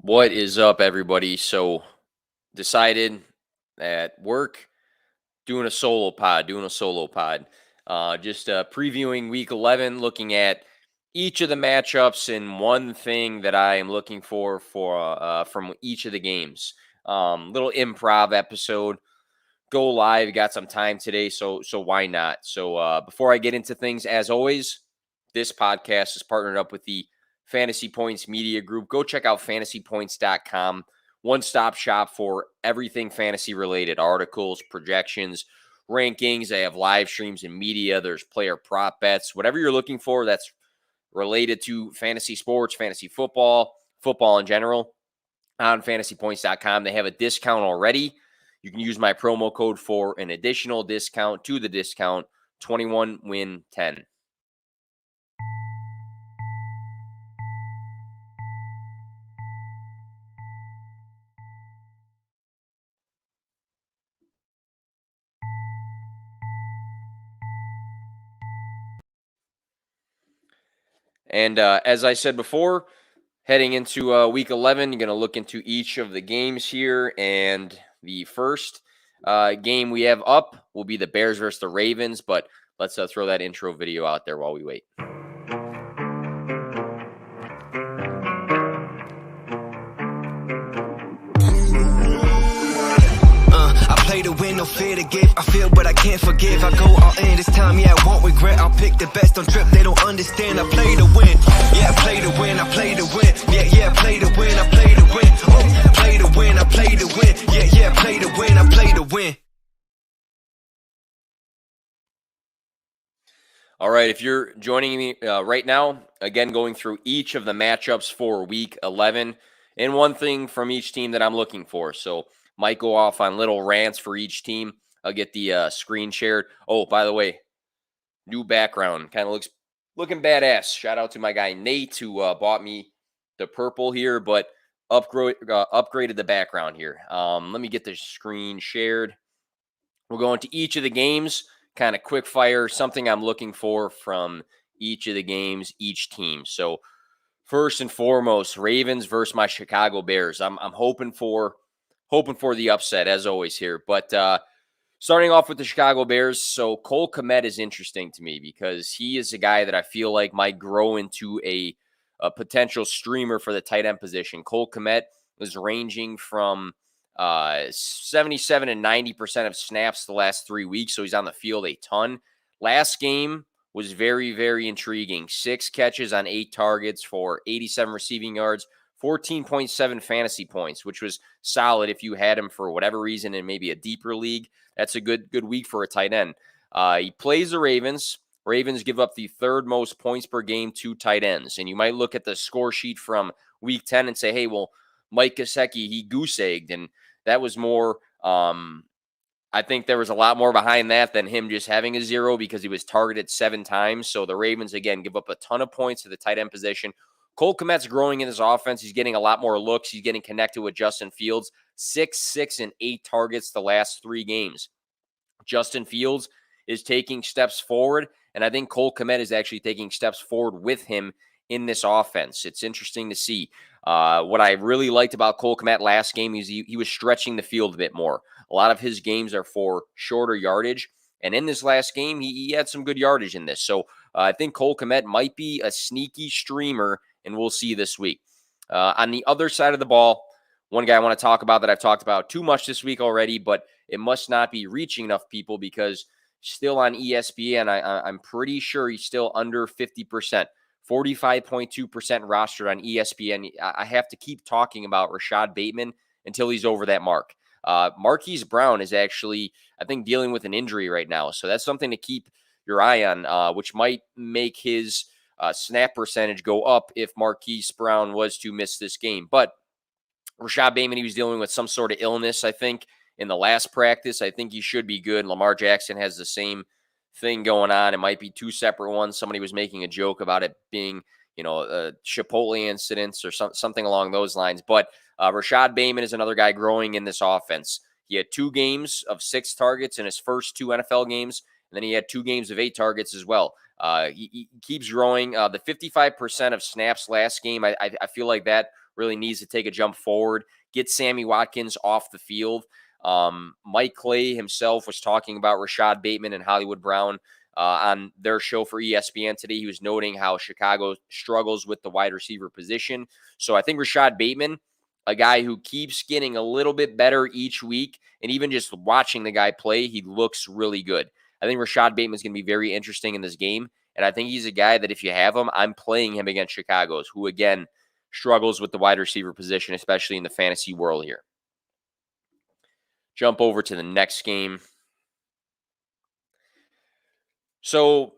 What is up, everybody? So, decided at work doing a solo pod. Just previewing week 11, looking at each of the matchups and one thing that I am looking for from each of the games. Little improv episode. Go live. Got some time today, so why not? So before I get into things, as always, this podcast is partnered up with the Fantasy Points Media Group. Go check out fantasypoints.com. One-stop shop for everything fantasy related, articles, projections, rankings. They have live streams and media. There's player prop bets, whatever you're looking for that's related to fantasy sports, fantasy football, football in general. On fantasypoints.com, they have a discount already. You can use my promo code for an additional discount to the discount, 21WIN10. And as I said before, heading into week 11, you're going to look into each of the games here. And the first game we have up will be the Bears versus the Ravens. But let's throw that intro video out there while we wait. To win, no fear to give. I feel, but I can't forgive. I go all in this time, yeah, I won't regret. I'll pick the best on trip, they don't understand. I play to win, yeah, I play to win. I play to win, yeah, I play to win. I play to win, oh, play to win. I play to win, yeah, I play to win. I play to win. All right, if you're joining me right now, again, going through each of the matchups for week 11, and one thing from each team that I'm looking for. So, might go off on little rants for each team. I'll get the screen shared. Oh, by the way, new background. Kind of looking badass. Shout out to my guy Nate who bought me the purple here, but upgraded the background here. Let me get the screen shared. We'll go into each of the games, kind of quick fire, something I'm looking for from each of the games, each team. So first and foremost, Ravens versus my Chicago Bears. I'm hoping for the upset as always here. But starting off with the Chicago Bears, so Cole Comet is interesting to me because he is a guy that I feel like might grow into a potential streamer for the tight end position. Cole Comet is ranging from 77 and 90% of snaps the last 3 weeks, so he's on the field a ton. Last game was very, very intriguing. 6 catches on 8 targets for 87 receiving yards, 14.7 fantasy points, which was solid if you had him for whatever reason in maybe a deeper league. That's a good week for a tight end. He plays the Ravens. Ravens give up the third most points per game to tight ends. And you might look at the score sheet from week 10 and say, hey, well, Mike Gesicki, he goose-egged. And that was more, I think there was a lot more behind that than him just having a 0 because he was targeted 7 times. So the Ravens, again, give up a ton of points to the tight end position. Cole Komet's growing in his offense. He's getting a lot more looks. He's getting connected with Justin Fields. 6, 6, and 8 targets the last 3 games. Justin Fields is taking steps forward, and I think Cole Komet is actually taking steps forward with him in this offense. It's interesting to see. What I really liked about Cole Komet last game is he was stretching the field a bit more. A lot of his games are for shorter yardage, and in this last game, he had some good yardage in this. So I think Cole Komet might be a sneaky streamer, and we'll see this week. On the other side of the ball, one guy I want to talk about that I've talked about too much this week already, but it must not be reaching enough people because still on ESPN, I'm pretty sure he's still under 50%, 45.2% rostered on ESPN. I have to keep talking about Rashad Baiman until he's over that mark. Marquis Brown is actually, I think, dealing with an injury right now. So that's something to keep your eye on, which might make his snap percentage go up if Marquis Brown was to miss this game. But Rashad Baiman, he was dealing with some sort of illness, I think, in the last practice. I think he should be good. Lamar Jackson has the same thing going on. It might be 2 separate ones. Somebody was making a joke about it being, Chipotle incidents or something along those lines. But Rashad Baiman is another guy growing in this offense. He had 2 games of 6 targets in his first 2 NFL games, and then he had 2 games of 8 targets as well. He keeps growing. The 55% of snaps last game, I feel like that really needs to take a jump forward, get Sammy Watkins off the field. Mike Clay himself was talking about Rashad Bateman and Hollywood Brown on their show for ESPN today. He was noting how Chicago struggles with the wide receiver position. So I think Rashad Bateman, a guy who keeps getting a little bit better each week, and even just watching the guy play, he looks really good. I think Rashad Bateman is going to be very interesting in this game, and I think he's a guy that if you have him, I'm playing him against Chicago's, who, again, struggles with the wide receiver position, especially in the fantasy world here. Jump over to the next game. So,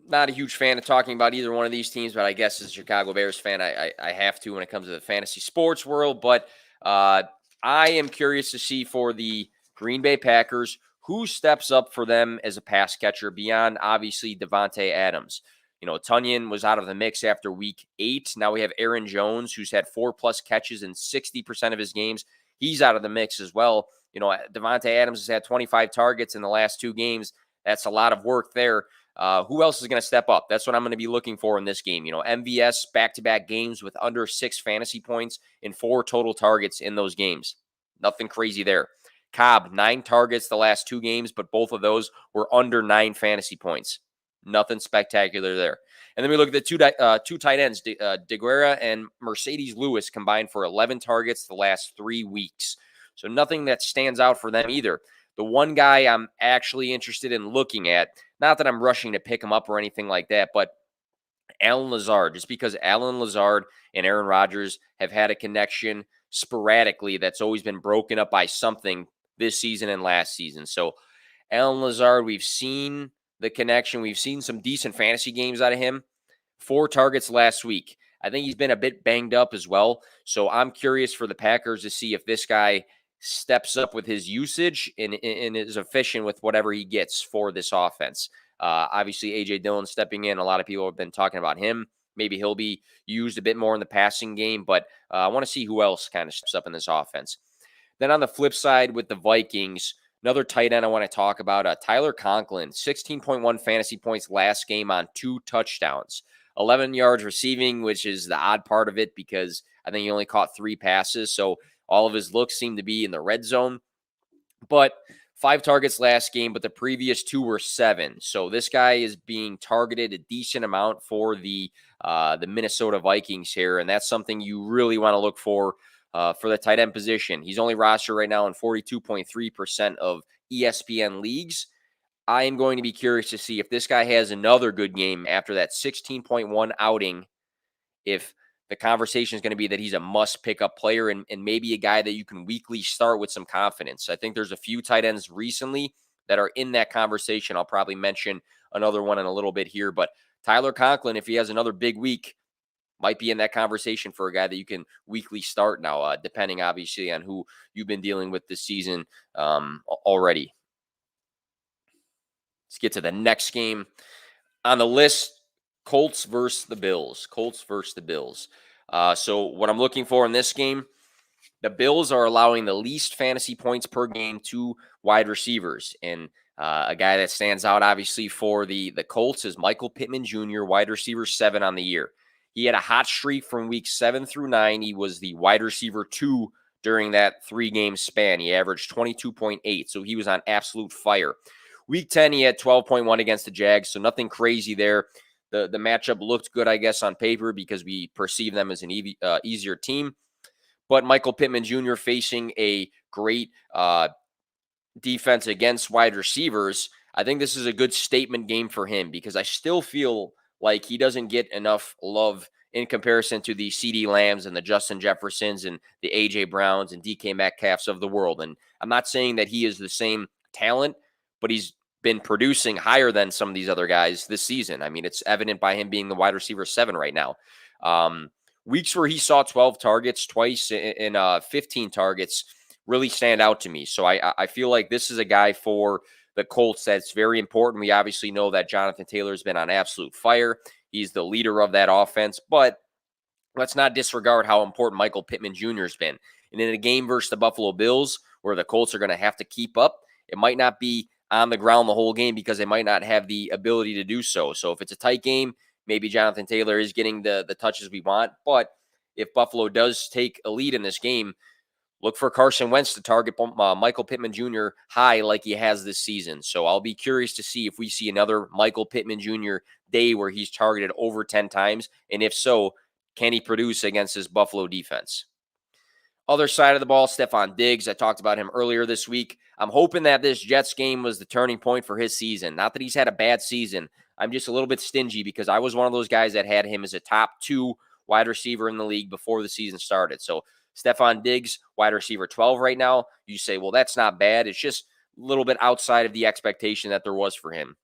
not a huge fan of talking about either one of these teams, but I guess as a Chicago Bears fan, I have to when it comes to the fantasy sports world. But I am curious to see for the Green Bay Packers who steps up for them as a pass catcher beyond, obviously, Devontae Adams. You know, Tunyon was out of the mix after week 8. Now we have Aaron Jones, who's had 4+ catches in 60% of his games. He's out of the mix as well. You know, Devontae Adams has had 25 targets in the last 2 games. That's a lot of work there. Who else is going to step up? That's what I'm going to be looking for in this game. You know, MVS back-to-back games with under 6 fantasy points and 4 total targets in those games. Nothing crazy there. Cobb, 9 targets the last 2 games, but both of those were under 9 fantasy points. Nothing spectacular there. And then we look at the two tight ends, DeGuara and Mercedes Lewis combined for 11 targets the last 3 weeks. So nothing that stands out for them either. The one guy I'm actually interested in looking at, not that I'm rushing to pick him up or anything like that, but Allen Lazar, just because Allen Lazard and Aaron Rodgers have had a connection sporadically that's always been broken up by something this season and last season. So Allen Lazard, we've seen the connection. We've seen some decent fantasy games out of him. 4 targets last week. I think he's been a bit banged up as well. So I'm curious for the Packers to see if this guy steps up with his usage and is efficient with whatever he gets for this offense. Obviously, A.J. Dillon stepping in. A lot of people have been talking about him. Maybe he'll be used a bit more in the passing game, but I want to see who else kind of steps up in this offense. Then on the flip side with the Vikings, another tight end I want to talk about, Tyler Conklin, 16.1 fantasy points last game on 2 touchdowns. 11 yards receiving, which is the odd part of it because I think he only caught 3 passes, so all of his looks seem to be in the red zone. But 5 targets last game, but the previous 2 were 7. So this guy is being targeted a decent amount for the Minnesota Vikings here, and that's something you really want to look for the tight end position. He's only rostered right now in 42.3% of ESPN leagues. I am going to be curious to see if this guy has another good game after that 16.1 outing, if the conversation is going to be that he's a must-pick-up player and maybe a guy that you can weekly start with some confidence. I think there's a few tight ends recently that are in that conversation. I'll probably mention another one in a little bit here, but Tyler Conklin, if he has another big week, might be in that conversation for a guy that you can weekly start now, depending obviously on who you've been dealing with this season already. Let's get to the next game on the list. Colts versus the Bills. So what I'm looking for in this game, the Bills are allowing the least fantasy points per game to wide receivers. And a guy that stands out, obviously, for the Colts is Michael Pittman Jr., wide receiver 7 on the year. He had a hot streak from week 7 through 9. He was the wide receiver 2 during that 3-game span. He averaged 22.8, so he was on absolute fire. Week 10, he had 12.1 against the Jags, so nothing crazy there. The matchup looked good, I guess, on paper because we perceive them as an easier team. But Michael Pittman Jr. facing a great defense against wide receivers, I think this is a good statement game for him because I still feel like he doesn't get enough love in comparison to the CeeDee Lambs and the Justin Jeffersons and the A.J. Browns and DK Metcalfs of the world. And I'm not saying that he is the same talent, but he's been producing higher than some of these other guys this season. I mean, it's evident by him being the wide receiver 7 right now. Weeks where he saw 12 targets twice and 15 targets really stand out to me. So I feel like this is a guy for the Colts that's very important. We obviously know that Jonathan Taylor's been on absolute fire. He's the leader of that offense, but let's not disregard how important Michael Pittman Jr. has been. And in a game versus the Buffalo Bills where the Colts are going to have to keep up, it might not be on the ground the whole game because they might not have the ability to do so. So if it's a tight game, maybe Jonathan Taylor is getting the touches we want. But if Buffalo does take a lead in this game, look for Carson Wentz to target Michael Pittman Jr. high like he has this season. So I'll be curious to see if we see another Michael Pittman Jr. day where he's targeted over 10 times. And if so, can he produce against his Buffalo defense? Other side of the ball, Stefan Diggs. I talked about him earlier this week. I'm hoping that this Jets game was the turning point for his season. Not that he's had a bad season. I'm just a little bit stingy because I was one of those guys that had him as a top 2 wide receiver in the league before the season started. So Stefan Diggs, wide receiver 12 right now. You say, well, that's not bad. It's just a little bit outside of the expectation that there was for him.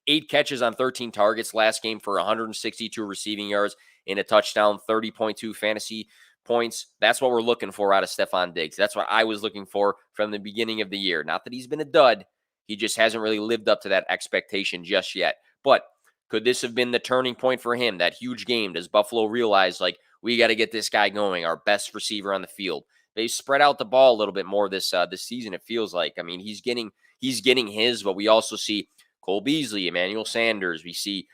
8 catches on 13 targets last game for 162 receiving yards and a touchdown, 30.2 fantasy points. That's what we're looking for out of Stefan Diggs. That's what I was looking for from the beginning of the year. Not that he's been a dud. He just hasn't really lived up to that expectation just yet. But could this have been the turning point for him, that huge game? Does Buffalo realize, like, we got to get this guy going, our best receiver on the field? They spread out the ball a little bit more this season, it feels like. I mean, he's getting his, but we also see Cole Beasley, Emmanuel Sanders. We see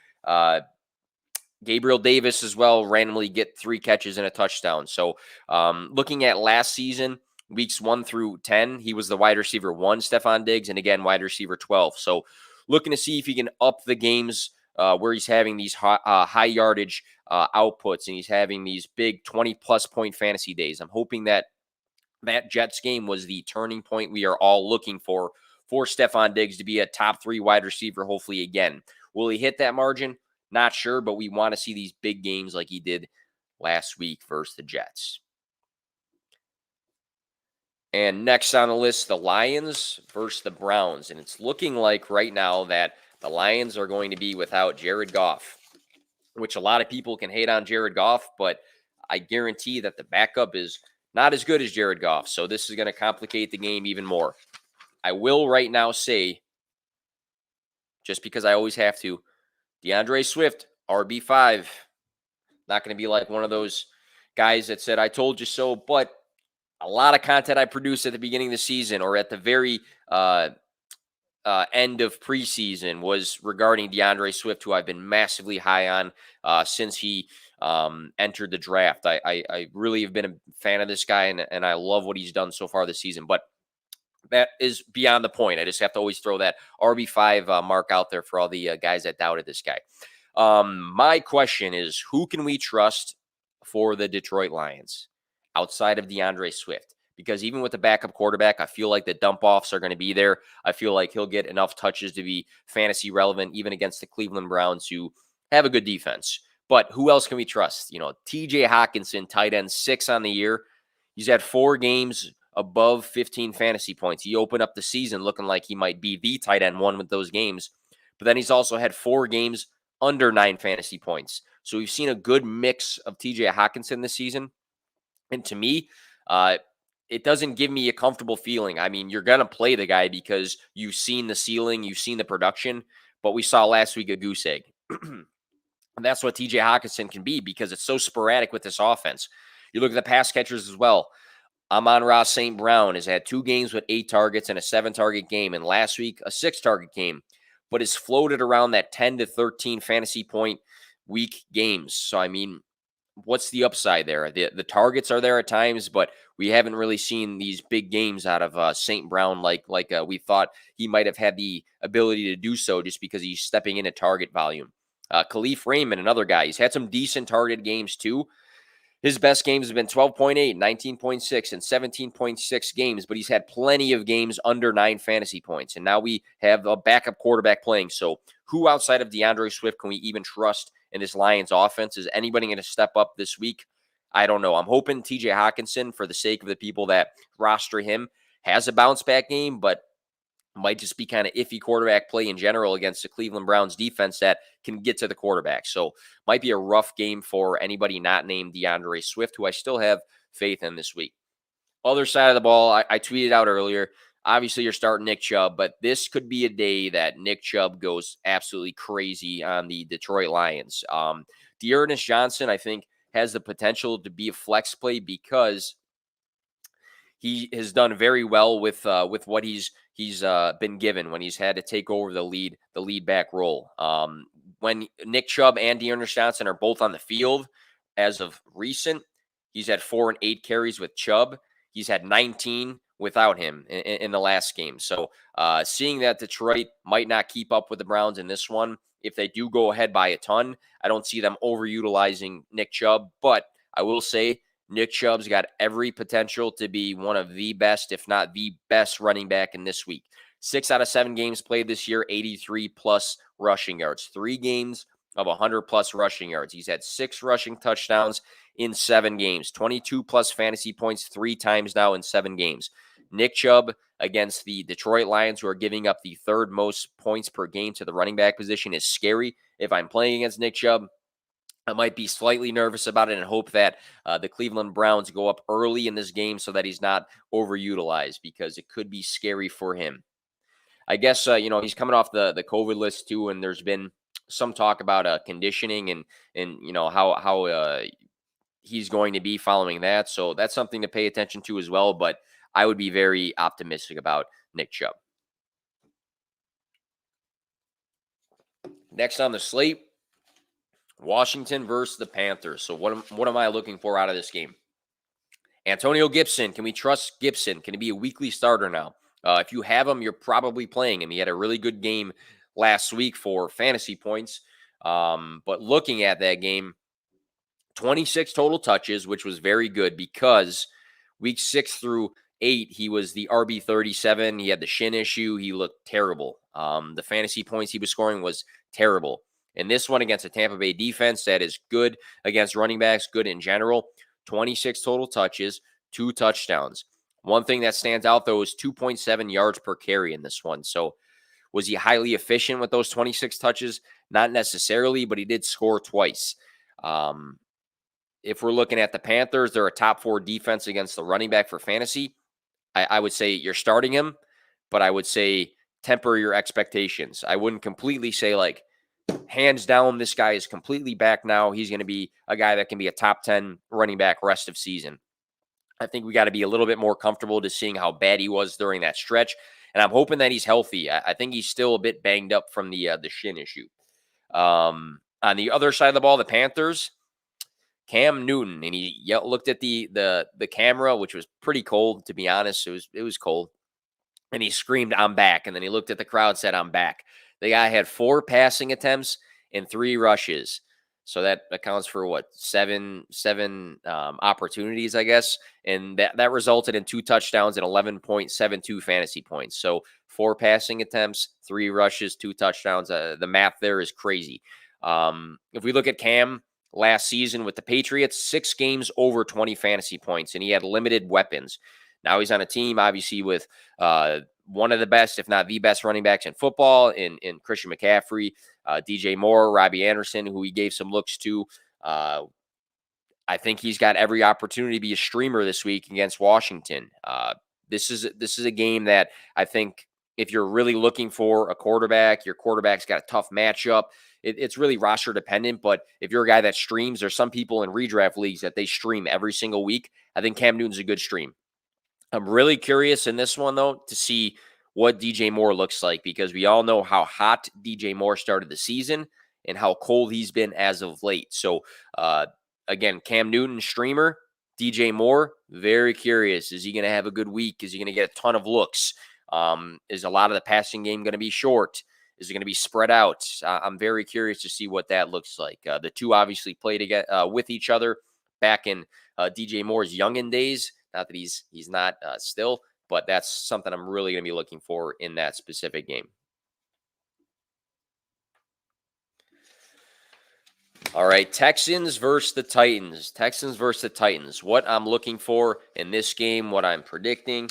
Gabriel Davis as well randomly get 3 catches and a touchdown. So looking at last season, weeks 1 through 10, he was the wide receiver 1, Stefan Diggs, and again, wide receiver 12. So looking to see if he can up the games where he's having these high yardage outputs and he's having these big 20-plus point fantasy days. I'm hoping that Jets game was the turning point we are all looking for Stefan Diggs to be a top 3 wide receiver, hopefully again. Will he hit that margin? Not sure, but we want to see these big games like he did last week versus the Jets. And next on the list, the Lions versus the Browns. And it's looking like right now that the Lions are going to be without Jared Goff, which a lot of people can hate on Jared Goff, but I guarantee that the backup is not as good as Jared Goff. So this is going to complicate the game even more. I will right now say, just because I always have to, Deandre Swift, RB5. Not going to be like one of those guys that said, I told you so, but a lot of content I produced at the beginning of the season or at the very end of preseason was regarding Deandre Swift, who I've been massively high on since he entered the draft. I really have been a fan of this guy, and I love what he's done so far this season. But that is beyond the point. I just have to always throw that RB5 mark out there for all the guys that doubted this guy. My question is, who can we trust for the Detroit Lions outside of Deandre Swift? Because even with the backup quarterback, I feel like the dump-offs are going to be there. I feel like he'll get enough touches to be fantasy relevant, even against the Cleveland Browns, who have a good defense. But who else can we trust? You know, TJ Hawkinson, tight end 6 on the year. He's had 4 games above 15 fantasy points. He opened up the season looking like he might be the tight end 1 with those games. But then he's also had 4 games under 9 fantasy points. So we've seen a good mix of TJ Hawkinson this season. And to me, it doesn't give me a comfortable feeling. I mean, you're going to play the guy because you've seen the ceiling, you've seen the production. But we saw last week a goose egg. And that's what TJ Hawkinson can be because it's so sporadic with this offense. You look at the pass catchers as well. Amon-Ra St. Brown has had 2 games with 8 targets and a 7-target game, and last week a 6-target game, but is floated around that 10 to 13 fantasy point week games. So, I mean, what's the upside there? The targets are there at times, but we haven't really seen these big games out of St. Brown like we thought he might have had the ability to do so just because he's stepping into target volume. Khalif Raymond, another guy, he's had some decent targeted games too. His best games have been 12.8, 19.6, and 17.6 games, but he's had plenty of games under 9 fantasy points. And now we have a backup quarterback playing. So who outside of DeAndre Swift can we even trust in this Lions offense? Is anybody going to step up this week? I don't know. I'm hoping TJ Hawkinson, for the sake of the people that roster him, has a bounce back game, but might just be kind of iffy quarterback play in general against the Cleveland Browns defense that can get to the quarterback. So might be a rough game for anybody not named DeAndre Swift, who I still have faith in this week. Other side of the ball, I tweeted out earlier, obviously you're starting Nick Chubb, but this could be a day that Nick Chubb goes absolutely crazy on the Detroit Lions. Ernest Johnson, I think, has the potential to be a flex play because he has done very well with what he's been given when he's had to take over the lead back role. When Nick Chubb and Ernest Johnson are both on the field as of recent, He's had 4 and 8 carries with Chubb. He's had 19 without him in the last game. So seeing that Detroit might not keep up with the Browns in this one, if they do go ahead by a ton, I don't see them overutilizing Nick Chubb. But I will say Nick Chubb's got every potential to be one of the best, if not the best running back in this week. 6 out of 7 games played this year, 83 plus rushing yards. 3 games of 100 plus rushing yards. He's had 6 rushing touchdowns in 7 games, 22 plus fantasy points 3 times now in 7 games. Nick Chubb against the Detroit Lions, who are giving up the 3rd most points per game to the running back position, is scary. If I'm playing against Nick Chubb, I might be slightly nervous about it and hope that the Cleveland Browns go up early in this game so that he's not overutilized, because it could be scary for him. I guess, he's coming off the COVID list too, and there's been some talk about conditioning and how he's going to be following that. So that's something to pay attention to as well. But I would be very optimistic about Nick Chubb. Next on the slate, Washington versus the Panthers. So what am I looking for out of this game? Antonio Gibson. Can we trust Gibson? Can he be a weekly starter now? If you have him, you're probably playing him. He had a really good game last week for fantasy points. But looking at that game, 26 total touches, which was very good because week 6 through 8, he was the RB 37. He had the shin issue. He looked terrible. The fantasy points he was scoring was terrible. And this one against a Tampa Bay defense that is good against running backs, good in general, 26 total touches, 2 touchdowns. One thing that stands out, though, is 2.7 yards per carry in this one. So was he highly efficient with those 26 touches? Not necessarily, but he did score twice. If we're looking at the Panthers, they're a top 4 defense against the running back for fantasy. I would say you're starting him, but I would say temper your expectations. I wouldn't completely say, like, hands down, this guy is completely back now. He's going to be a guy that can be a top 10 running back rest of season. I think we got to be a little bit more comfortable to seeing how bad he was during that stretch. And I'm hoping that he's healthy. I think he's still a bit banged up from the shin issue. On the other side of the ball, the Panthers, Cam Newton, and he looked at the camera, which was pretty cold, to be honest. It was cold. And he screamed, "I'm back." And then he looked at the crowd, said, "I'm back." The guy had 4 passing attempts and 3 rushes. So that accounts for seven opportunities, I guess. And that resulted in 2 touchdowns and 11.72 fantasy points. So 4 passing attempts, 3 rushes, 2 touchdowns. The math there is crazy. If we look at Cam last season with the Patriots, 6 games over 20 fantasy points, and he had limited weapons. Now he's on a team, obviously, with one of the best, if not the best, running backs in football in Christian McCaffrey, DJ Moore, Robbie Anderson, who he gave some looks to. I think he's got every opportunity to be a streamer this week against Washington. This is a game that I think if you're really looking for a quarterback, your quarterback's got a tough matchup. It's really roster dependent, but if you're a guy that streams, there's some people in redraft leagues that they stream every single week. I think Cam Newton's a good stream. I'm really curious in this one, though, to see what DJ Moore looks like, because we all know how hot DJ Moore started the season and how cold he's been as of late. So, again, Cam Newton, streamer. DJ Moore, very curious. Is he going to have a good week? Is he going to get a ton of looks? Is a lot of the passing game going to be short? Is it going to be spread out? I'm very curious to see what that looks like. The two obviously played with each other back in DJ Moore's youngin' days. Not that he's not still, but that's something I'm really going to be looking for in that specific game. All right, Texans versus the Titans. Texans versus the Titans. What I'm looking for in this game, what I'm predicting.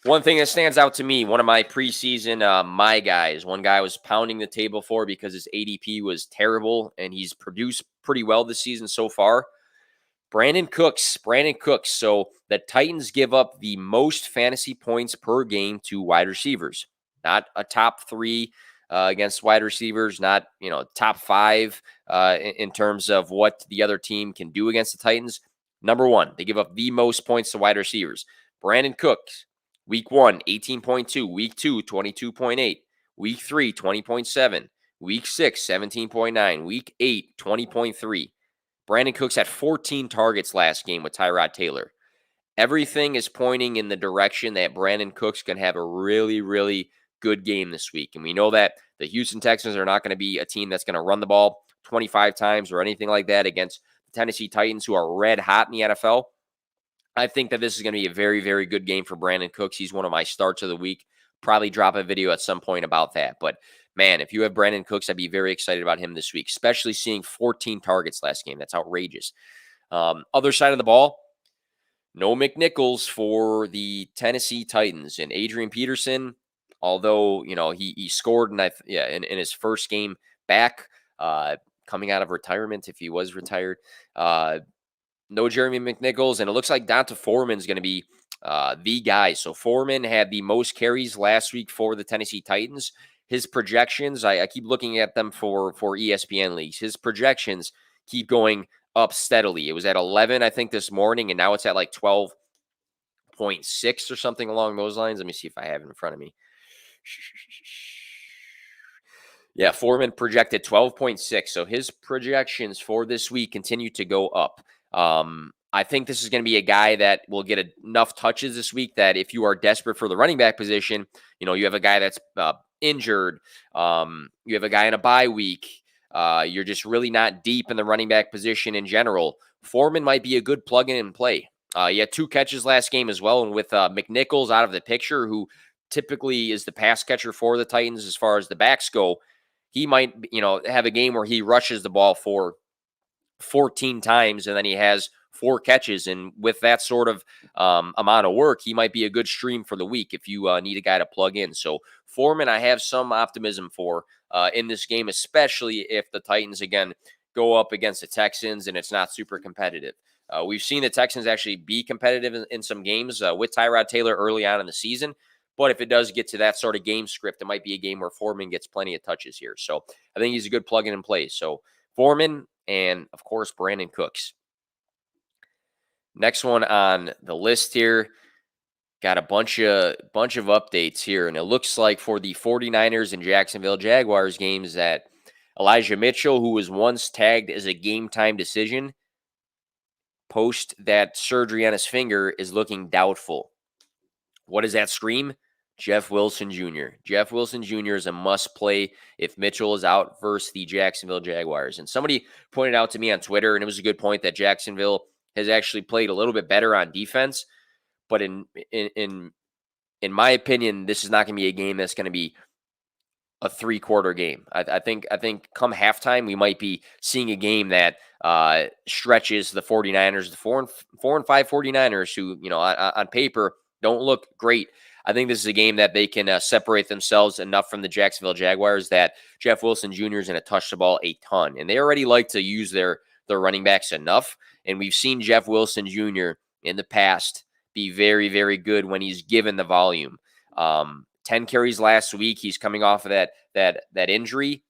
One thing that stands out to me, one of my preseason my guys, one guy I was pounding the table for because his ADP was terrible, and he's produced pretty well this season so far. Brandon Cooks. So the Titans give up the most fantasy points per game to wide receivers. Not a top 3 against wide receivers, not top 5 in terms of what the other team can do against the Titans. Number 1, they give up the most points to wide receivers. Brandon Cooks, week 1, 18.2. Week 2, 22.8. Week 3, 20.7. Week 6, 17.9. Week 8, 20.3. Brandon Cooks had 14 targets last game with Tyrod Taylor. Everything is pointing in the direction that Brandon Cooks can have a really, really good game this week. And we know that the Houston Texans are not going to be a team that's going to run the ball 25 times or anything like that against the Tennessee Titans, who are red hot in the NFL. I think that this is going to be a very, very good game for Brandon Cooks. He's one of my starts of the week. Probably drop a video at some point about that. But man, if you have Brandon Cooks, I'd be very excited about him this week, especially seeing 14 targets last game. That's outrageous. Other side of the ball, no McNichols for the Tennessee Titans. And Adrian Peterson, although, he scored in his first game back, coming out of retirement, if he was retired. No Jeremy McNichols, and it looks like Donta Foreman's going to be the guy. So Foreman had the most carries last week for the Tennessee Titans. His projections, I keep looking at them for ESPN leagues. His projections keep going up steadily. It was at 11, I think, this morning, and now it's at like 12.6 or something along those lines. Let me see if I have it in front of me. Yeah, Foreman projected 12.6. So his projections for this week continue to go up. I think this is going to be a guy that will get enough touches this week that if you are desperate for the running back position, you have a guy that's injured, you have a guy in a bye week, you're just really not deep in the running back position in general, Foreman might be a good plug-in and play. He had 2 catches last game as well, and with McNichols out of the picture, who typically is the pass catcher for the Titans as far as the backs go, he might, have a game where he rushes the ball for 14 times and then he has 4 catches. And with that sort of amount of work, he might be a good stream for the week if you need a guy to plug in. So Foreman, I have some optimism for in this game, especially if the Titans, again, go up against the Texans and it's not super competitive. We've seen the Texans actually be competitive in some games with Tyrod Taylor early on in the season. But if it does get to that sort of game script, it might be a game where Foreman gets plenty of touches here. So I think he's a good plug-in and play. So Foreman and, of course, Brandon Cooks. Next one on the list here, got a bunch of updates here. And it looks like for the 49ers and Jacksonville Jaguars games that Elijah Mitchell, who was once tagged as a game-time decision, post that surgery on his finger is looking doubtful. What does that scream? Jeff Wilson Jr. Jeff Wilson Jr. is a must-play if Mitchell is out versus the Jacksonville Jaguars. And somebody pointed out to me on Twitter, and it was a good point, that Jacksonville has actually played a little bit better on defense. But in my opinion, this is not going to be a game that's going to be a 3-quarter game. I think come halftime, we might be seeing a game that stretches the 49ers, the 4-5 49ers, who, on paper don't look great. I think this is a game that they can separate themselves enough from the Jacksonville Jaguars that Jeff Wilson Jr. is going to touch the ball a ton. And they already like to use their running backs enough. And we've seen Jeff Wilson Jr. in the past be very, very good when he's given the volume. 10 carries last week. He's coming off of that injury.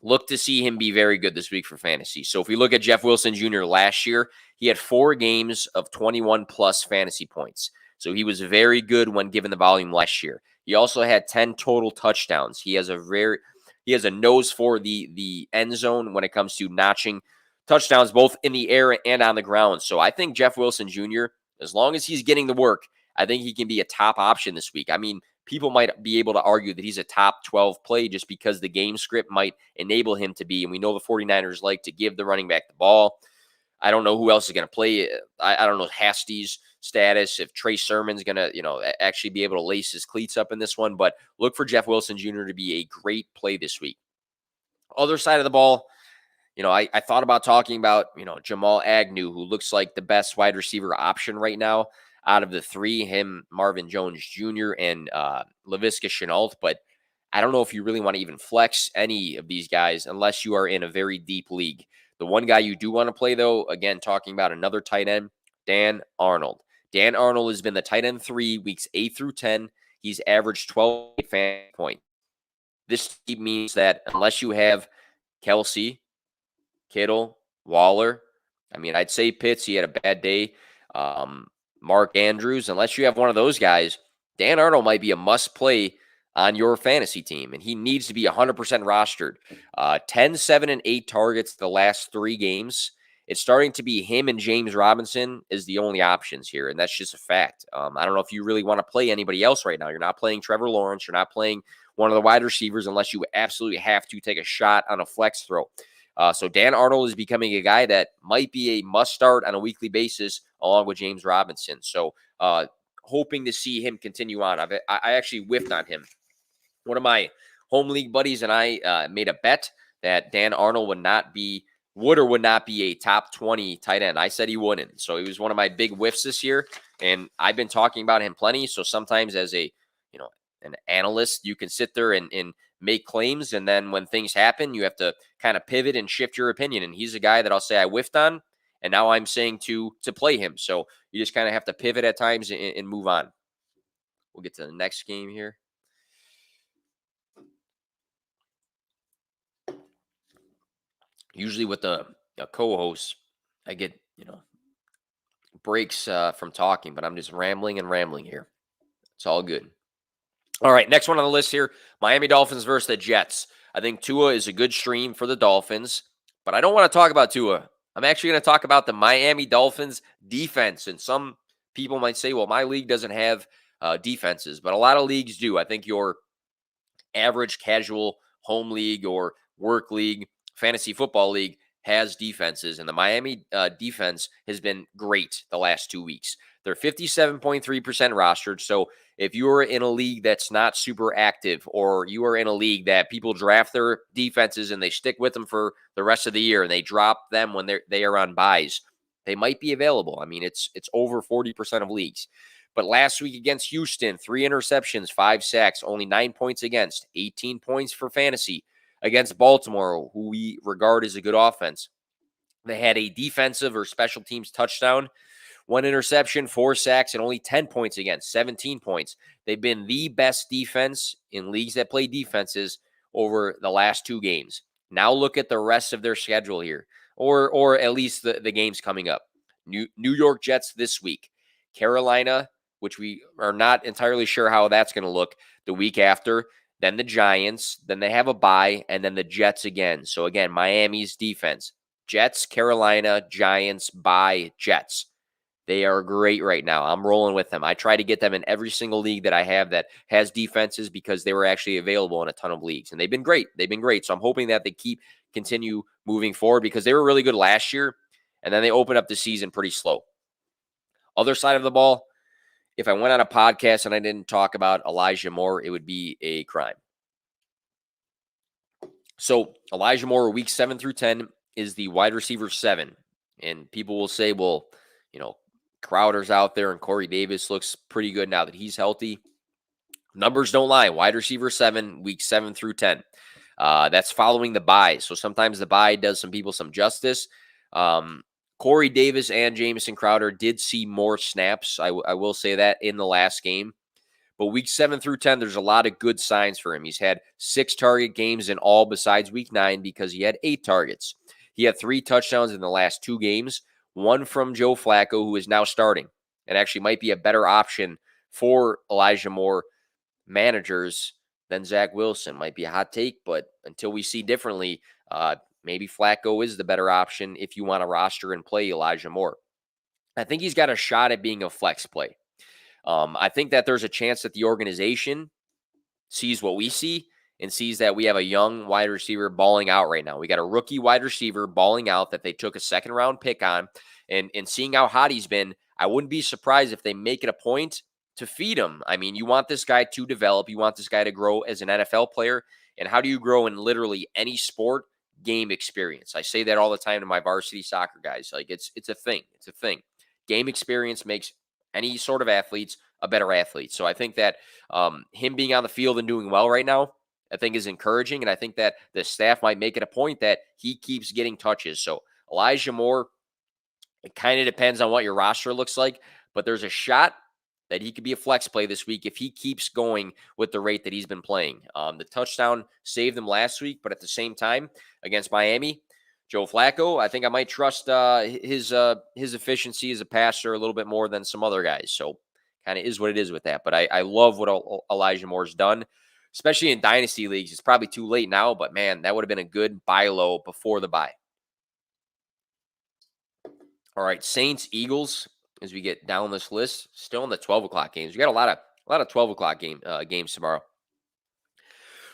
Look to see him be very good this week for fantasy. So if we look at Jeff Wilson Jr. last year, he had 4 games of 21-plus fantasy points. So he was very good when given the volume last year. He also had 10 total touchdowns. He has a nose for the end zone when it comes to notching touchdowns both in the air and on the ground. So I think Jeff Wilson Jr., as long as he's getting the work, I think he can be a top option this week. I mean, people might be able to argue that he's a top 12 play just because the game script might enable him to be. And we know the 49ers like to give the running back the ball. I don't know who else is going to play. I don't know Hasty's status, if Trey Sermon's going to, actually be able to lace his cleats up in this one. But look for Jeff Wilson Jr. to be a great play this week. Other side of the ball, I thought about talking about, Jamal Agnew, who looks like the best wide receiver option right now out of the 3, him, Marvin Jones Jr., and Laviska Shenault. But I don't know if you really want to even flex any of these guys unless you are in a very deep league. The one guy you do want to play, though, again, talking about another tight end, Dan Arnold. Dan Arnold has been the tight end 3 weeks 8 through 10. He's averaged 12 fantasy points. This means that unless you have Kelsey, Kittle, Waller, I'd say Pitts, he had a bad day. Mark Andrews, unless you have one of those guys, Dan Arnold might be a must play on your fantasy team, and he needs to be 100% rostered. 10, 7, and 8 targets the last 3 games. it's starting to be him and James Robinson is the only options here, and that's just a fact. I don't know if you really want to play anybody else right now. You're not playing Trevor Lawrence. You're not playing one of the wide receivers unless you absolutely have to take a shot on a flex throw. So Dan Arnold is becoming a guy that might be a must start on a weekly basis along with James Robinson. So hoping to see him continue on. I actually whiffed on him. One of my home league buddies and I made a bet that Dan Arnold would or would not be a top 20 tight end. I said he wouldn't. So he was one of my big whiffs this year. And I've been talking about him plenty. So sometimes as an analyst, you can sit there and make claims. And then when things happen, you have to kind of pivot and shift your opinion. And he's a guy that I'll say I whiffed on. And now I'm saying to play him. So you just kind of have to pivot at times and move on. We'll get to the next game here. Usually with a co-host, I get, breaks from talking, but I'm just rambling here. It's all good. All right, next one on the list here, Miami Dolphins versus the Jets. I think Tua is a good stream for the Dolphins, but I don't want to talk about Tua. I'm actually going to talk about the Miami Dolphins defense, and some people might say, well, my league doesn't have defenses, but a lot of leagues do. I think your average casual home league or work league, fantasy football league has defenses, and the Miami defense has been great the last 2 weeks. They're 57.3% rostered, so if you're in a league that's not super active, or you are in a league that people draft their defenses and they stick with them for the rest of the year and they drop them when they are on buys, they might be available. I mean, it's over 40% of leagues. But last week against Houston, 3 interceptions, 5 sacks, only 9 points against, 18 points for fantasy. Against Baltimore, who we regard as a good offense, they had a defensive or special teams touchdown, 1 interception, 4 sacks, and only 10 points against, 17 points. They've been the best defense in leagues that play defenses over the last 2 games. Now look at the rest of their schedule here, or at least the games coming up. New York Jets this week. Carolina, which we are not entirely sure how that's going to look the week after. Then the Giants, then they have a bye, and then the Jets again. So again, Miami's defense. Jets, Carolina, Giants, bye, Jets. They are great right now. I'm rolling with them. I try to get them in every single league that I have that has defenses because they were actually available in a ton of leagues. And they've been great. So I'm hoping that they continue moving forward because they were really good last year, and then they opened up the season pretty slow. Other side of the ball, if I went on a podcast and I didn't talk about Elijah Moore, it would be a crime. So Elijah Moore, week 7 through 10, is the wide receiver 7. And people will say, well, Crowder's out there and Corey Davis looks pretty good now that he's healthy. Numbers don't lie. Wide receiver 7, week 7 through 10. That's following the bye. So sometimes the bye does some people some justice. Corey Davis and Jameson Crowder did see more snaps. I will say that in the last game. But week 7 through 10, there's a lot of good signs for him. He's had 6 target games in all besides week 9 because he had 8 targets. He had 3 touchdowns in the last 2 games, 1 from Joe Flacco, who is now starting and actually might be a better option for Elijah Moore managers than Zach Wilson. Might be a hot take, but until we see differently, maybe Flacco is the better option if you want to roster and play Elijah Moore. I think he's got a shot at being a flex play. I think that there's a chance that the organization sees what we see and sees that we have a young wide receiver balling out right now. We got a rookie wide receiver balling out that they took a second-round pick on. And seeing how hot he's been, I wouldn't be surprised if they make it a point to feed him. I mean, you want this guy to develop. You want this guy to grow as an NFL player. And how do you grow in literally any sport? Game experience. I say that all the time to my varsity soccer guys. Like it's a thing. It's a thing. Game experience makes any sort of athletes a better athlete. So I think that him being on the field and doing well right now, I think is encouraging. And I think that the staff might make it a point that he keeps getting touches. So Elijah Moore, it kind of depends on what your roster looks like, but there's a shot that he could be a flex play this week if he keeps going with the rate that he's been playing. The touchdown saved them last week, but at the same time, against Miami, Joe Flacco, I think I might trust his efficiency as a passer a little bit more than some other guys. So kind of is what it is with that. But I love what Elijah Moore's done, especially in dynasty leagues. It's probably too late now, but man, that would have been a good buy low before the buy. All right, Saints, Eagles, as we get down this list, still in the 12 o'clock games. We got a lot of 12 o'clock games tomorrow.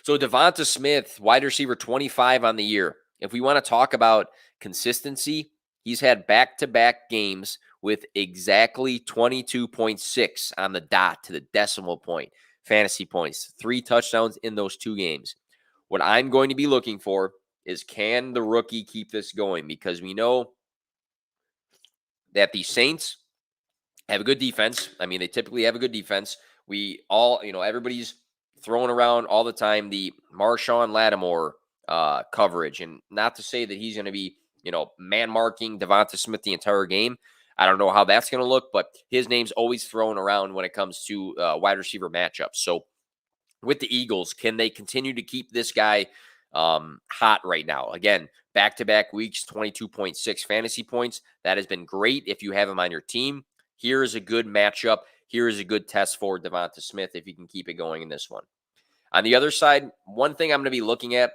So Devonta Smith, wide receiver 25 on the year. If we want to talk about consistency, he's had back-to-back games with exactly 22.6 on the dot to the decimal point, fantasy points, 3 touchdowns in those 2 games. What I'm going to be looking for is, can the rookie keep this going? Because we know that the Saints have a good defense. I mean, they typically have a good defense. We all, everybody's throwing around all the time the Marshawn Lattimore coverage. And not to say that he's going to be, man marking Devonta Smith the entire game. I don't know how that's going to look, but his name's always thrown around when it comes to wide receiver matchups. So with the Eagles, can they continue to keep this guy hot right now? Again, back-to-back weeks, 22.6 fantasy points. That has been great if you have him on your team. Here is a good matchup. Here is a good test for Devonta Smith if you can keep it going in this one. On the other side, one thing I'm going to be looking at,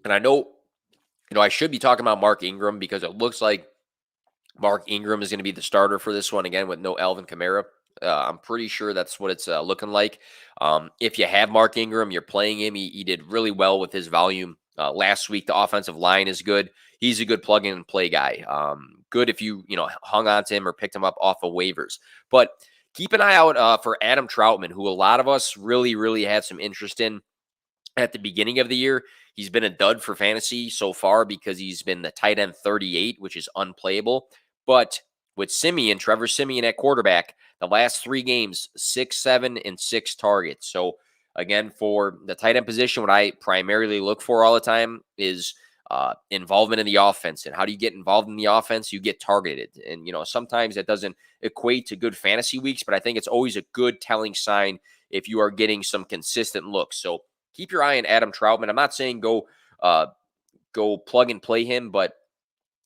and I know, I should be talking about Mark Ingram because it looks like Mark Ingram is going to be the starter for this one again with no Alvin Kamara. I'm pretty sure that's what it's looking like. If you have Mark Ingram, you're playing him. He did really well with his volume last week. The offensive line is good. He's a good plug-in-and-play guy. Good if you hung on to him or picked him up off of waivers. But keep an eye out for Adam Troutman, who a lot of us really, really had some interest in at the beginning of the year. He's been a dud for fantasy so far because he's been the tight end 38, which is unplayable. But with Trevor Siemian at quarterback, the last 3 games, 6, 7, and 6 targets. So again, for the tight end position, what I primarily look for all the time is involvement in the offense. And how do you get involved in the offense? You get targeted. And, sometimes that doesn't equate to good fantasy weeks, but I think it's always a good telling sign if you are getting some consistent looks. So keep your eye on Adam Troutman. I'm not saying go plug and play him, but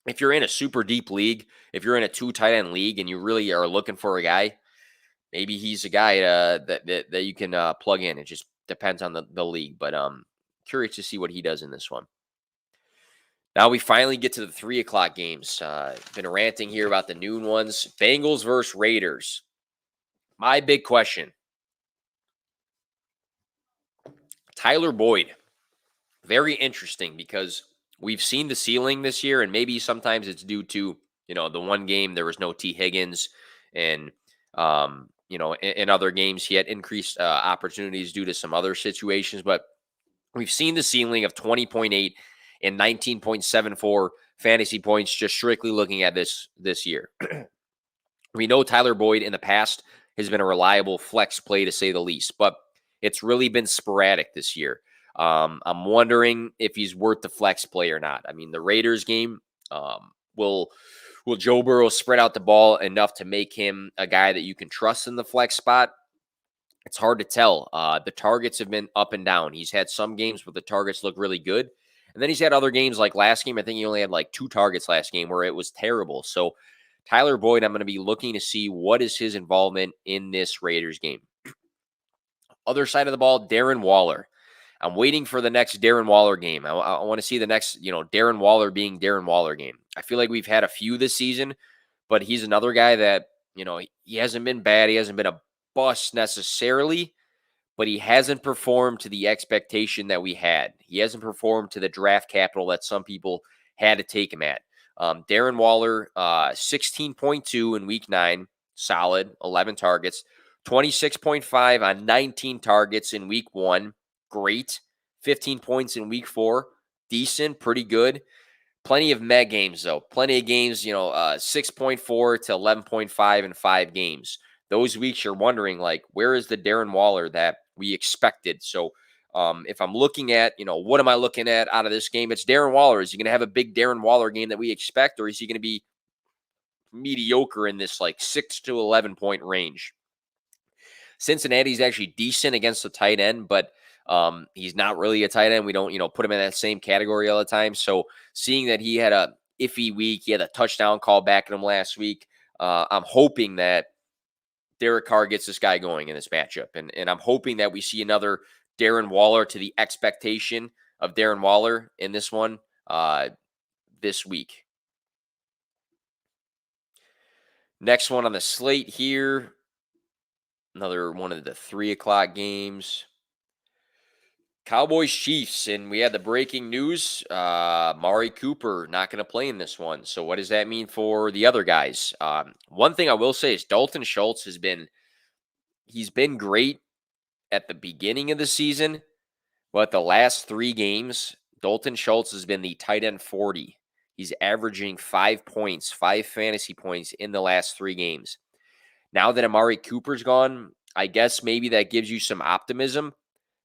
if you're in a super deep league, if you're in a 2 tight end league and you really are looking for a guy, maybe he's a guy that you can plug in. It just depends on the league, but curious to see what he does in this one. Now we finally get to the 3 o'clock games. Been ranting here about the noon ones. Bengals versus Raiders. My big question. Tyler Boyd. Very interesting because we've seen the ceiling this year, and maybe sometimes it's due to, the one game there was no T. Higgins, and, in other games he had increased opportunities due to some other situations. But we've seen the ceiling of 20.8 and 19.74 fantasy points just strictly looking at this year. We know Tyler Boyd in the past has been a reliable flex play, to say the least, but it's really been sporadic this year. I'm wondering if he's worth the flex play or not. I mean, the Raiders game, will Joe Burrow spread out the ball enough to make him a guy that you can trust in the flex spot? It's hard to tell. The targets have been up and down. He's had some games where the targets look really good, and then he's had other games like last game. I think he only had like 2 targets last game where it was terrible. So Tyler Boyd, I'm going to be looking to see what is his involvement in this Raiders game. Other side of the ball, Darren Waller. I'm waiting for the next Darren Waller game. I want to see the next, Darren Waller being Darren Waller game. I feel like we've had a few this season, but he's another guy that, he hasn't been bad. He hasn't been a bust necessarily, but he hasn't performed to the expectation that we had. He hasn't performed to the draft capital that some people had to take him at. Darren Waller, 16.2 in week 9, solid, 11 targets, 26.5 on 19 targets in week 1. Great. 15 points in week 4. Decent, pretty good. Plenty of meh games, though. Plenty of games, 6.4 to 11.5 in 5 games. Those weeks you're wondering, where is the Darren Waller that we expected? So if I'm looking at, what am I looking at out of this game? It's Darren Waller. Is he going to have a big Darren Waller game that we expect, or is he going to be mediocre in this 6 to 11 point range? Cincinnati's actually decent against the tight end, but he's not really a tight end. We don't, put him in that same category all the time. So seeing that he had a iffy week, he had a touchdown call back at him last week. I'm hoping that Derek Carr gets this guy going in this matchup. And I'm hoping that we see another Darren Waller to the expectation of Darren Waller in this one this week. Next one on the slate here, another one of the 3 o'clock games. Cowboys Chiefs, and we had the breaking news. Amari Cooper not going to play in this one. So what does that mean for the other guys? One thing I will say is Dalton Schultz he's been great at the beginning of the season, but the last 3 games, Dalton Schultz has been the tight end 40. He's averaging 5 points, 5 fantasy points in the last 3 games. Now that Amari Cooper's gone, I guess maybe that gives you some optimism.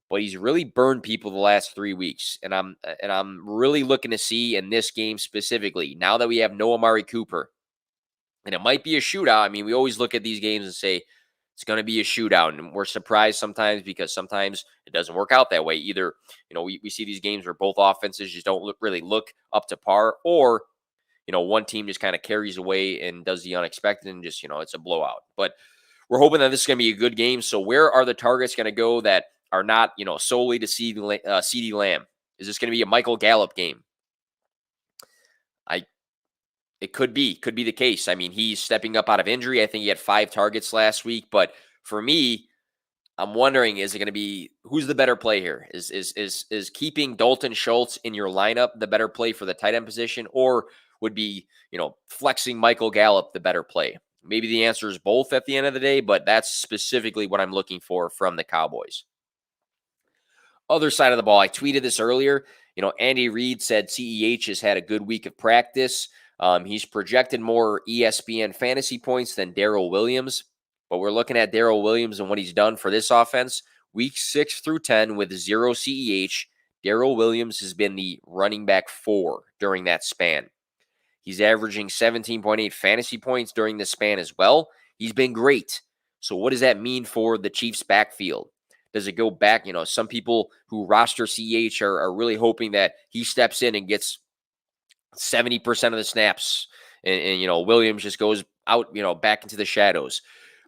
But he's really burned people the last 3 weeks, and I'm really looking to see in this game specifically. Now that we have no Amari Cooper, and it might be a shootout. I mean, we always look at these games and say it's going to be a shootout, and we're surprised sometimes because sometimes it doesn't work out that way. Either we see these games where both offenses just don't really look up to par, or one team just kind of carries away and does the unexpected, and just it's a blowout. But we're hoping that this is going to be a good game. So where are the targets going to go that are not, solely to CeeDee Lamb? Is this going to be a Michael Gallup game? It could be the case. I mean, he's stepping up out of injury. I think he had 5 targets last week. But for me, I'm wondering, is it going to be, who's the better play here? Is keeping Dalton Schultz in your lineup the better play for the tight end position, or would be, flexing Michael Gallup the better play? Maybe the answer is both at the end of the day, but that's specifically what I'm looking for from the Cowboys. Other side of the ball, I tweeted this earlier. Andy Reid said CEH has had a good week of practice. He's projected more ESPN fantasy points than Daryl Williams, but we're looking at Daryl Williams and what he's done for this offense. Week 6 through 10 with 0 CEH, Daryl Williams has been the running back 4 during that span. He's averaging 17.8 fantasy points during this span as well. He's been great. So what does that mean for the Chiefs' backfield? Does it go back? Some people who roster CEH are really hoping that he steps in and gets 70% of the snaps, and Williams just goes out, back into the shadows.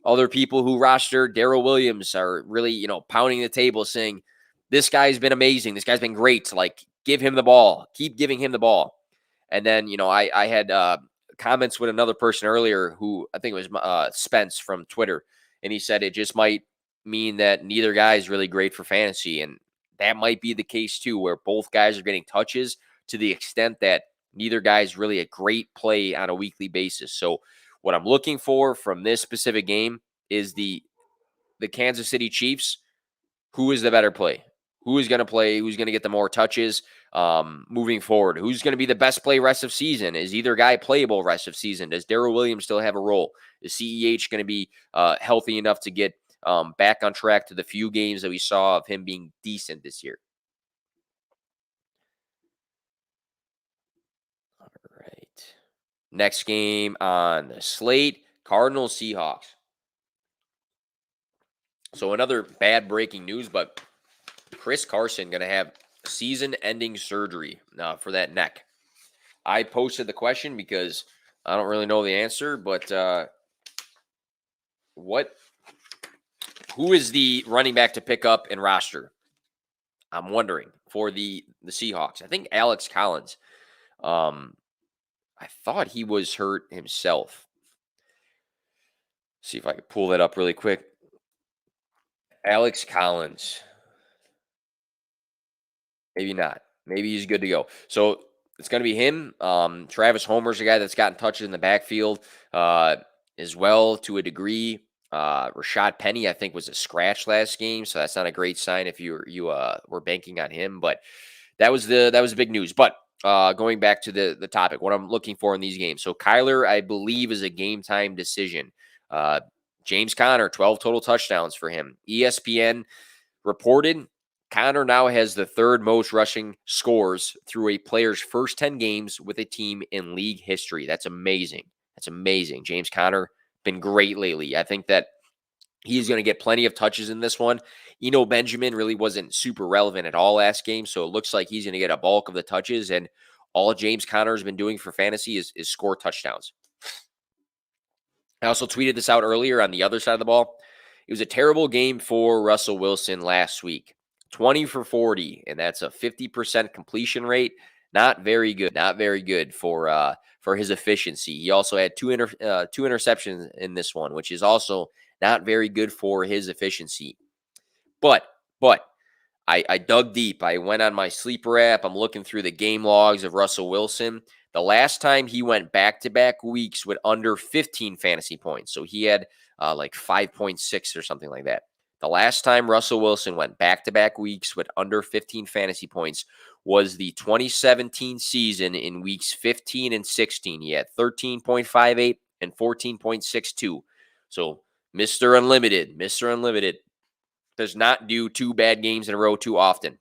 Other people who roster Daryl Williams are really, pounding the table saying, this guy's been amazing. This guy's been great. Like, give him the ball. Keep giving him the ball. And then, I had comments with another person earlier who I think it was Spence from Twitter. And he said it just might mean that neither guy is really great for fantasy. And that might be the case too, where both guys are getting touches to the extent that neither guy is really a great play on a weekly basis. So what I'm looking for from this specific game is the Kansas City Chiefs. Who is the better play? Who is going to play? Who's going to get the more touches moving forward? Who's going to be the best play rest of season? Is either guy playable rest of season? Does Daryl Williams still have a role? Is CEH going to be healthy enough to get back on track to the few games that we saw of him being decent this year? All right. Next game on the slate, Cardinals Seahawks. So another bad breaking news, but Chris Carson going to have season-ending surgery for that neck. I posted the question because I don't really know the answer, but who is the running back to pick up and roster? I'm wondering for the Seahawks. I think Alex Collins. I thought he was hurt himself. See if I can pull that up really quick. Alex Collins. Maybe not. Maybe he's good to go. So it's going to be him. Travis Homer's a guy that's gotten touches in the backfield as well to a degree. Rashad Penny, I think, was a scratch last game, so that's not a great sign if you were banking on him. But that was big news. But going back to the topic, what I'm looking for in these games. So Kyler, I believe, is a game time decision. James Conner, 12 total touchdowns for him. ESPN reported Conner now has the 3rd most rushing scores through a player's first 10 games with a team in league history. That's amazing. That's amazing. James Conner been great lately. I think that he's going to get plenty of touches in this one. Eno Benjamin really wasn't super relevant at all last game, so it looks like he's going to get a bulk of the touches, and all James Conner has been doing for fantasy is score touchdowns. I also tweeted this out earlier on the other side of the ball. It was a terrible game for Russell Wilson last week. 20 for 40, and that's a 50% completion rate. Not very good. Not very good for for his efficiency. He also had two interceptions in this one, which is also not very good for his efficiency. But I dug deep. I went on my sleeper app. I'm looking through the game logs of Russell Wilson. The last time he went back-to-back weeks with under 15 fantasy points. So he had like 5.6 or something like that. The last time Russell Wilson went back-to-back weeks with under 15 fantasy points was the 2017 season in weeks 15 and 16. He had 13.58 and 14.62. So Mr. Unlimited does not do two bad games in a row too often.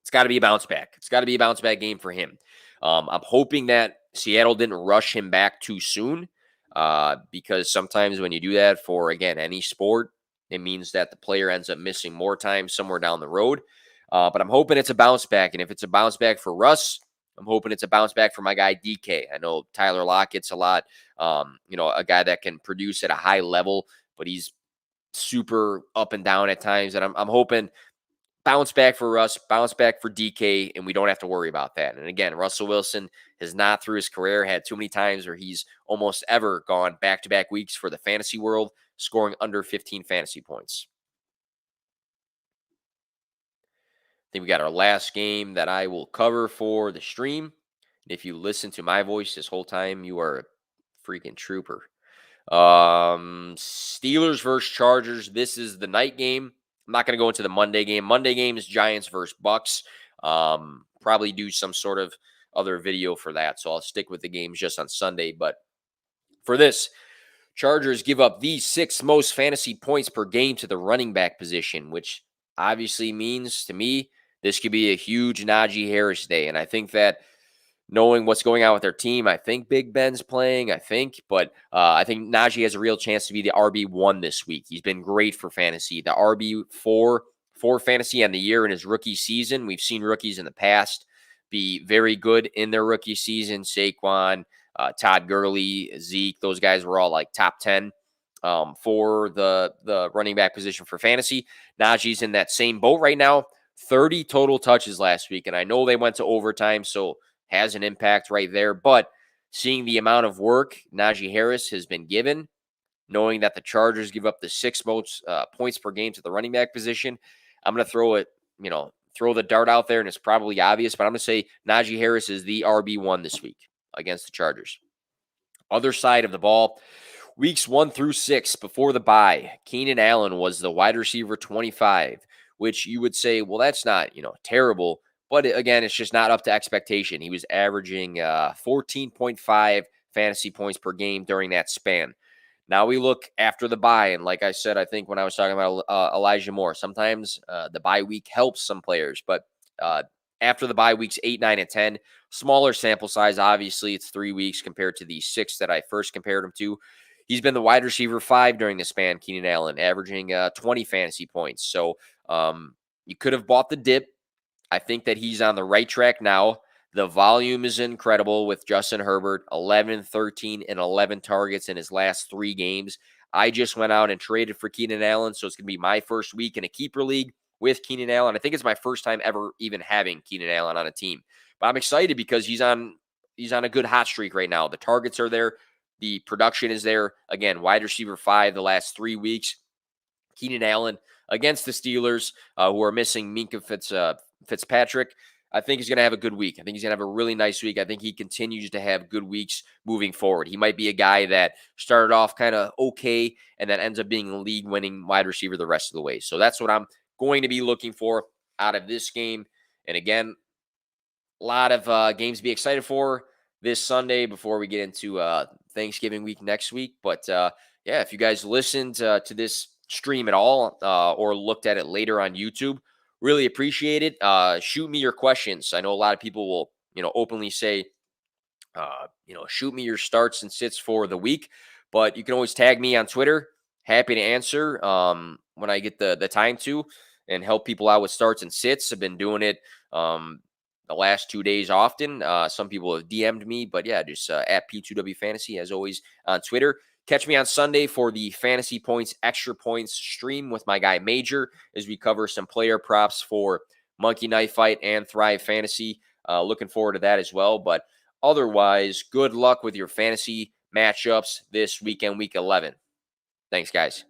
It's got to be a bounce back. It's got to be a bounce back game for him. I'm hoping that Seattle didn't rush him back too soon because sometimes when you do that for, again, any sport, it means that the player ends up missing more time somewhere down the road. But I'm hoping it's a bounce back. And if it's a bounce back for Russ, I'm hoping it's a bounce back for my guy DK. I know Tyler Lockett's a lot, a guy that can produce at a high level, but he's super up and down at times. And I'm hoping bounce back for Russ, bounce back for DK, and we don't have to worry about that. And again, Russell Wilson has not through his career had too many times where he's almost ever gone back-to-back weeks for the fantasy world, scoring under 15 fantasy points. I think we got our last game that I will cover for the stream. And if you listen to my voice this whole time, you are a freaking trooper. Steelers versus Chargers. This is the night game. I'm not going to go into the Monday game. Monday game is Giants versus Bucks. Probably do some sort of other video for that. So I'll stick with the games just on Sunday. But for this, Chargers give up the 6th most fantasy points per game to the running back position, which obviously means to me this could be a huge Najee Harris day. And I think that knowing what's going on with their team, I think Big Ben's playing, but I think Najee has a real chance to be the RB1 this week. He's been great for fantasy. The RB4 for fantasy on the year in his rookie season. We've seen rookies in the past be very good in their rookie season. Saquon, Todd Gurley, Zeke, those guys were all like top 10 for the running back position for fantasy. Najee's in that same boat right now. 30 total touches last week, and I know they went to overtime, so has an impact right there. But seeing the amount of work Najee Harris has been given, knowing that the Chargers give up the 6th most points per game to the running back position, I'm going to throw the dart out there, and it's probably obvious, but I'm going to say Najee Harris is the RB1 this week against the Chargers. Other side of the ball, weeks 1 through 6 before the bye, Keenan Allen was the wide receiver 25, which you would say, well, that's not, terrible. But again, it's just not up to expectation. He was averaging 14.5 fantasy points per game during that span. Now we look after the bye, and like I said, I think when I was talking about Elijah Moore, sometimes the bye week helps some players. But after the bye weeks 8, 9, and 10, smaller sample size. Obviously, it's 3 weeks compared to the 6 that I first compared him to. He's been the wide receiver 5 during the span, Keenan Allen, averaging 20 fantasy points. So you could have bought the dip. I think that he's on the right track now. The volume is incredible with Justin Herbert, 11, 13, and 11 targets in his last 3 games. I just went out and traded for Keenan Allen, so it's going to be my first week in a keeper league with Keenan Allen. I think it's my first time ever even having Keenan Allen on a team. But I'm excited because he's on a good hot streak right now. The targets are there. The production is there. Again, wide receiver 5 the last 3 weeks. Keenan Allen against the Steelers, who are missing Minkah Fitzpatrick. I think he's going to have a good week. I think he's going to have a really nice week. I think he continues to have good weeks moving forward. He might be a guy that started off kind of okay and then ends up being a league-winning wide receiver the rest of the way. So that's what I'm going to be looking for out of this game. And again, a lot of games to be excited for this Sunday before we get into Thanksgiving week next week. But if you guys listened to this stream at all or looked at it later on YouTube, really appreciate it. Shoot me your questions. I know a lot of people will, openly say, shoot me your starts and sits for the week, but you can always tag me on Twitter. Happy to answer when I get the time to and help people out with starts and sits. I've been doing it the last 2 days often. Some people have DM'd me, but just at P2W Fantasy as always on Twitter. Catch me on Sunday for the Fantasy Points Extra Points stream with my guy Major as we cover some player props for Monkey Knife Fight and Thrive Fantasy. Looking forward to that as well. But Otherwise, good luck with your fantasy matchups this weekend, week 11. Thanks, guys.